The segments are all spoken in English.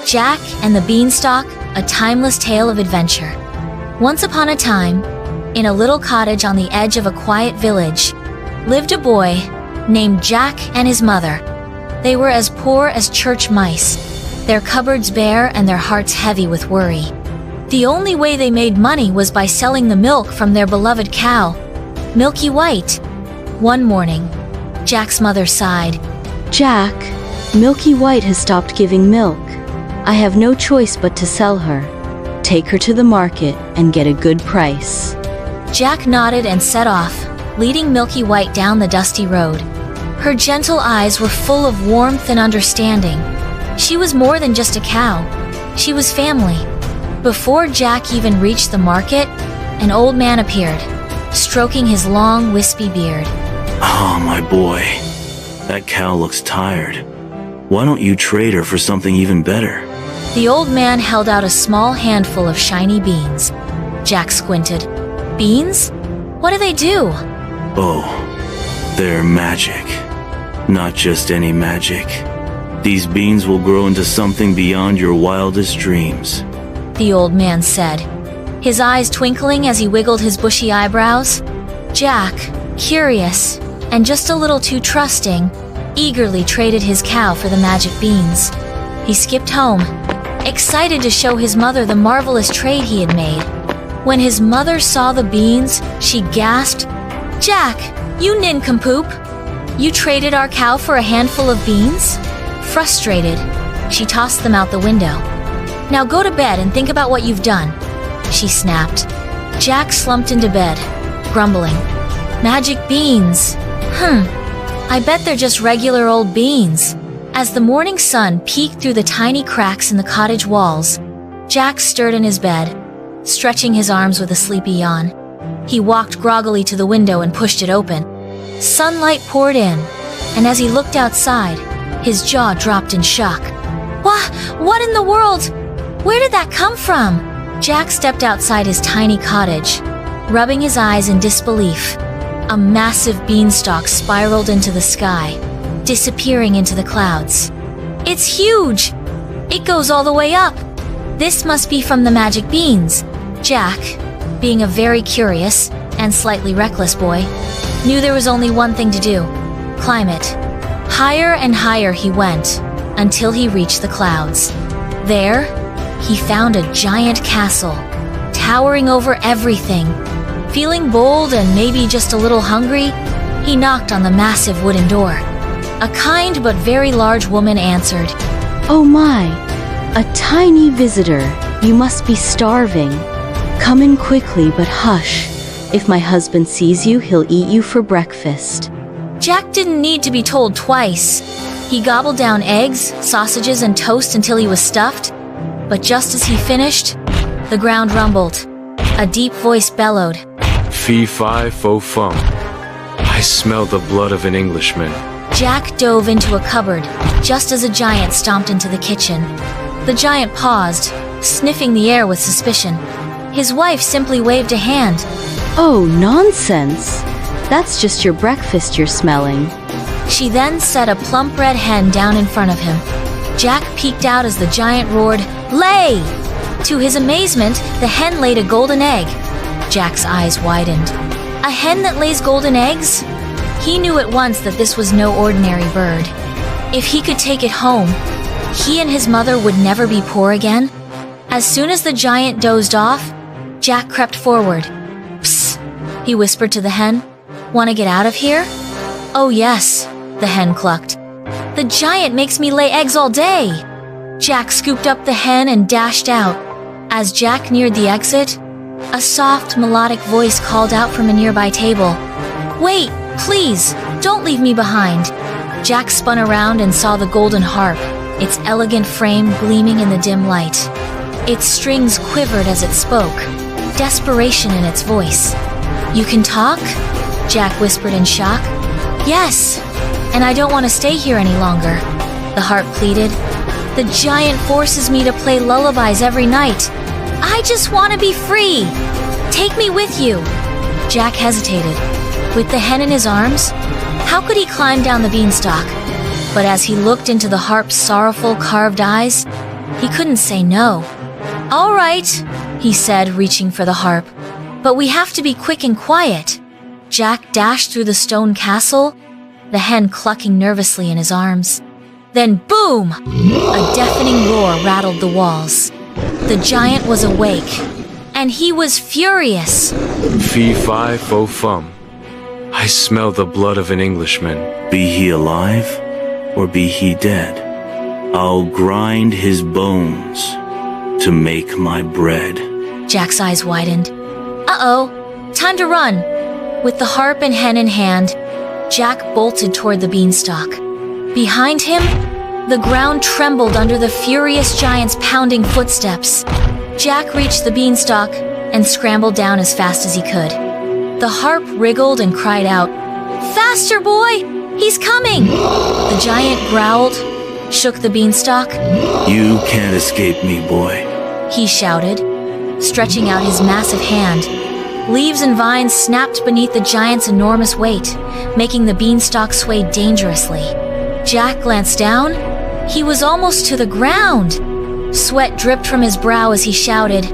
Jack and the Beanstalk, a timeless tale of adventure. Once upon a time, in a little cottage on the edge of a quiet village, lived a boy named Jack and his mother. They were as poor as church mice, their cupboards bare and their hearts heavy with worry. The only way they made money was by selling the milk from their beloved cow, Milky White. One morning, Jack's mother sighed. Jack, Milky White has stopped giving milk. I have no choice but to sell her. Take her to the market and get a good price. Jack nodded and set off, leading Milky White down the dusty road. Her gentle eyes were full of warmth and understanding. She was more than just a cow. She was family. Before Jack even reached the market, an old man appeared, stroking his long, wispy beard. Oh, my boy. That cow looks tired. Why don't you trade her for something even better? The old man held out a small handful of shiny beans. Jack squinted. Beans? What do they do? Oh, they're magic. Not just any magic. These beans will grow into something beyond your wildest dreams, the old man said, his eyes twinkling as he wiggled his bushy eyebrows. Jack, curious and just a little too trusting, eagerly traded his cow for the magic beans. He skipped home, excited to show his mother the marvelous trade he had made. When his mother saw the beans, she gasped, "Jack, you nincompoop! You traded our cow for a handful of beans?" Frustrated, she tossed them out the window. "Now go to bed and think about what you've done," she snapped. Jack slumped into bed, grumbling. Magic beans. I bet they're just regular old beans. As the morning sun peeked through the tiny cracks in the cottage walls, Jack stirred in his bed, stretching his arms with a sleepy yawn. He walked groggily to the window and pushed it open. Sunlight poured in, and as he looked outside, his jaw dropped in shock. What in the world? Where did that come from? Jack stepped outside his tiny cottage, rubbing his eyes in disbelief. A massive beanstalk spiraled into the sky, disappearing into the clouds. It's huge! It goes all the way up! This must be from the magic beans. Jack, being a very curious and slightly reckless boy, knew there was only one thing to do: climb it. Higher and higher he went, until he reached the clouds. There, he found a giant castle, towering over everything. Feeling bold and maybe just a little hungry, he knocked on the massive wooden door. A kind but very large woman answered. Oh my, a tiny visitor. You must be starving. Come in quickly, but hush. If my husband sees you, he'll eat you for breakfast. Jack didn't need to be told twice. He gobbled down eggs, sausages, and toast until he was stuffed. But just as he finished, the ground rumbled. A deep voice bellowed. Fee-fi-fo-fum. I smell the blood of an Englishman. Jack dove into a cupboard, just as a giant stomped into the kitchen. The giant paused, sniffing the air with suspicion. His wife simply waved a hand. Oh, nonsense. That's just your breakfast you're smelling. She then set a plump red hen down in front of him. Jack peeked out as the giant roared, "Lay!" To his amazement, the hen laid a golden egg. Jack's eyes widened. A hen that lays golden eggs? He knew at once that this was no ordinary bird. If he could take it home, he and his mother would never be poor again. As soon as the giant dozed off, Jack crept forward. "Psst," he whispered to the hen. "Want to get out of here?" "Oh yes," the hen clucked. "The giant makes me lay eggs all day." Jack scooped up the hen and dashed out. As Jack neared the exit, a soft, melodic voice called out from a nearby table. "Wait, please, don't leave me behind." Jack spun around and saw the golden harp, its elegant frame gleaming in the dim light. Its strings quivered as it spoke, desperation in its voice. "You can talk?" Jack whispered in shock. "Yes, and I don't want to stay here any longer," the harp pleaded. "The giant forces me to play lullabies every night. I just want to be free. Take me with you." Jack hesitated. With the hen in his arms, how could he climb down the beanstalk? But as he looked into the harp's sorrowful carved eyes, he couldn't say no. "All right," he said, reaching for the harp. "But we have to be quick and quiet." Jack dashed through the stone castle, the hen clucking nervously in his arms. Then boom! A deafening roar rattled the walls. The giant was awake, and he was furious. Fee fi fo fum. I smell the blood of an Englishman. Be he alive or be he dead, I'll grind his bones to make my bread. Jack's eyes widened. Uh-oh, time to run. With the harp and hen in hand, Jack bolted toward the beanstalk. Behind him, the ground trembled under the furious giant's pounding footsteps. Jack reached the beanstalk and scrambled down as fast as he could. The harp wriggled and cried out, "Faster, boy! He's coming!" The giant growled, shook the beanstalk. You can't escape me, boy. He shouted, stretching out his massive hand. Leaves and vines snapped beneath the giant's enormous weight, making the beanstalk sway dangerously. Jack glanced down. He was almost to the ground. Sweat dripped from his brow as he shouted,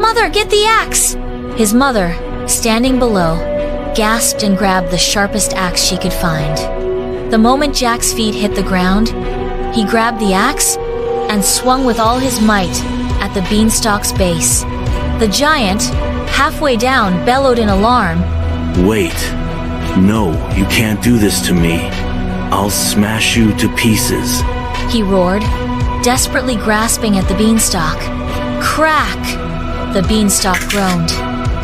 "Mother, get the axe!" His mother, standing below, gasped and grabbed the sharpest axe she could find. The moment Jack's feet hit the ground, he grabbed the axe and swung with all his might at the beanstalk's base. The giant, halfway down, bellowed in alarm. Wait. No, you can't do this to me. I'll smash you to pieces. He roared, desperately grasping at the beanstalk. Crack! The beanstalk groaned,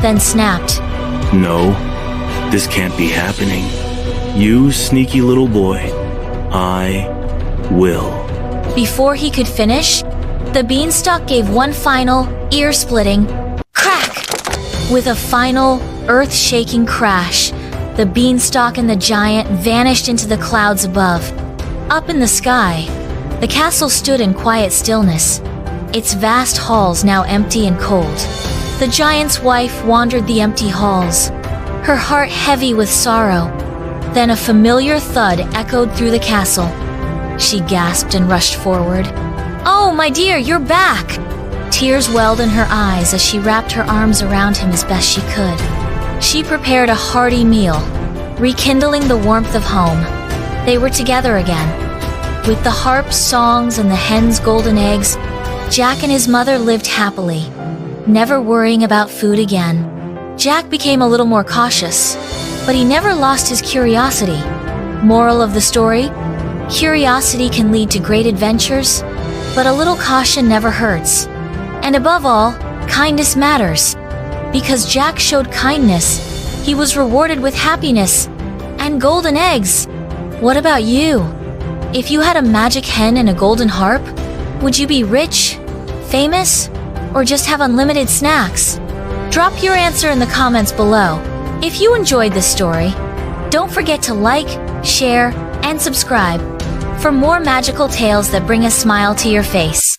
then snapped. No, this can't be happening. You sneaky little boy. I will. Before he could finish, the beanstalk gave one final, ear-splitting crack. With a final, earth-shaking crash, the beanstalk and the giant vanished into the clouds above. Up in the sky, the castle stood in quiet stillness, its vast halls now empty and cold. The giant's wife wandered the empty halls, her heart heavy with sorrow. Then a familiar thud echoed through the castle. She gasped and rushed forward. "Oh, my dear, you're back!" Tears welled in her eyes as she wrapped her arms around him as best she could. She prepared a hearty meal, rekindling the warmth of home. They were together again. With the harp's songs and the hen's golden eggs, Jack and his mother lived happily, never worrying about food again. Jack became a little more cautious, but he never lost his curiosity. Moral of the story? Curiosity can lead to great adventures, but a little caution never hurts. And above all, kindness matters. Because Jack showed kindness, he was rewarded with happiness and golden eggs. What about you? If you had a magic hen and a golden harp, would you be rich, famous, or just have unlimited snacks? Drop your answer in the comments below. If you enjoyed this story, don't forget to like, share, and subscribe for more magical tales that bring a smile to your face.